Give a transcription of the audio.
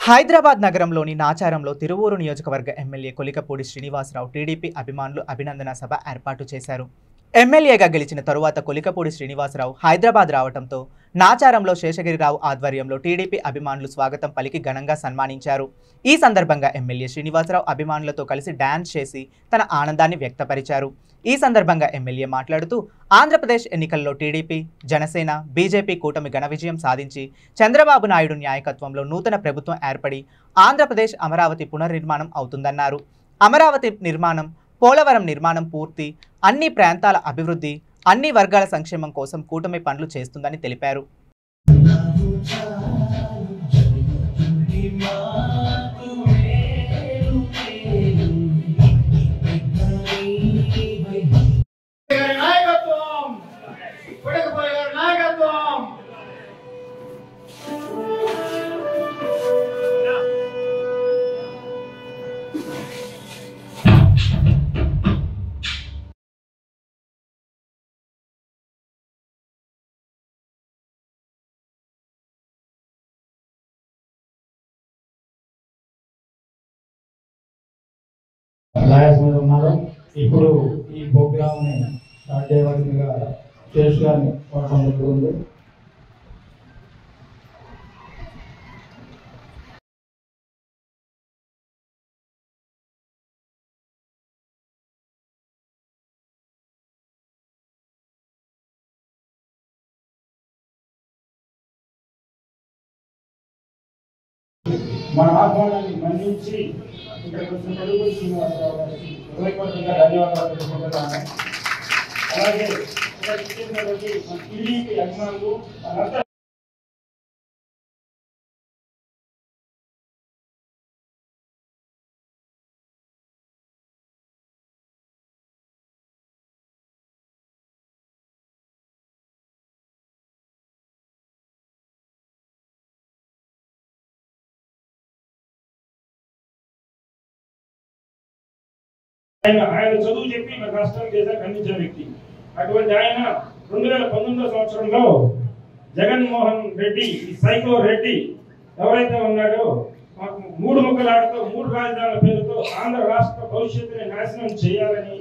హైదరాబాద్ నగరంలోని నాచారంలో తిరువూరు నియోజకవర్గ MLA Kolikapudi Srinivasarao TDP అభిమానులు అభినందన సభ ఏర్పాటు చేశారు. ఎమ్మెల్యేగా గెలిచిన తరువాత కొలికపూడి శ్రీనివాసరావు హైదరాబాద్ రావడంతో నాచారంలో శేషగిరిరావు ఆధ్వర్యంలో టీడీపీ అభిమానులు స్వాగతం పలికి ఘనంగా సన్మానించారు. ఈ సందర్భంగా ఎమ్మెల్యే శ్రీనివాసరావు అభిమానులతో కలిసి డాన్స్ చేసి తన ఆనందాన్ని వ్యక్తపరిచారు. ఈ సందర్భంగా ఎమ్మెల్యే మాట్లాడుతూ ఆంధ్రప్రదేశ్ ఎన్నికల్లో టీడీపీ, జనసేన, బీజేపీ కూటమి ఘన విజయం సాధించి చంద్రబాబు నాయుడు నాయకత్వంలో నూతన ప్రభుత్వం ఏర్పడి ఆంధ్రప్రదేశ్ అమరావతి పునర్నిర్మాణం అవుతుందన్నారు. అమరావతి నిర్మాణం, పోలవరం నిర్మాణం పూర్తి, అన్ని ప్రాంతాల అభివృద్ధి, అన్ని వర్గాల సంక్షేమం కోసం కూటమి పనులు చేస్తుందని తెలిపారు. లయర్స్ మీద ఉన్నారు. ఇప్పుడు ఈ ప్రోగ్రామ్ ని స్టార్ట్ చేయవలసిందిగా శేష్ గారిని కోరడం జరుగుతుంది. మన ఆహ్వానాన్ని మన్నించి ఇక్కడికి వచ్చిన తెలుగు శ్రీనివాసరావు గారికి హృదయపూర్వకంగా ధన్యవాదాలు తెలుపుకుంటున్నాను. అలాగే ఇక్కడికి ఇచ్చినటువంటి మన టీడీపీ అభిమానులు మనంతా ఆయన చదువు చెప్పి నాకు రాష్ట్రానికి దేశానికి అందించిన వ్యక్తి. అటువంటి ఆయన 2019 సంవత్సరంలో జగన్మోహన్ రెడ్డి, ఈ సైకో రెడ్డి ఎవరైతే ఉన్నాడో, మాకు 3 ముక్కలాటతో 3 రాజధానుల పేరుతో ఆంధ్ర రాష్ట్ర భవిష్యత్తుని నాశనం చేయాలని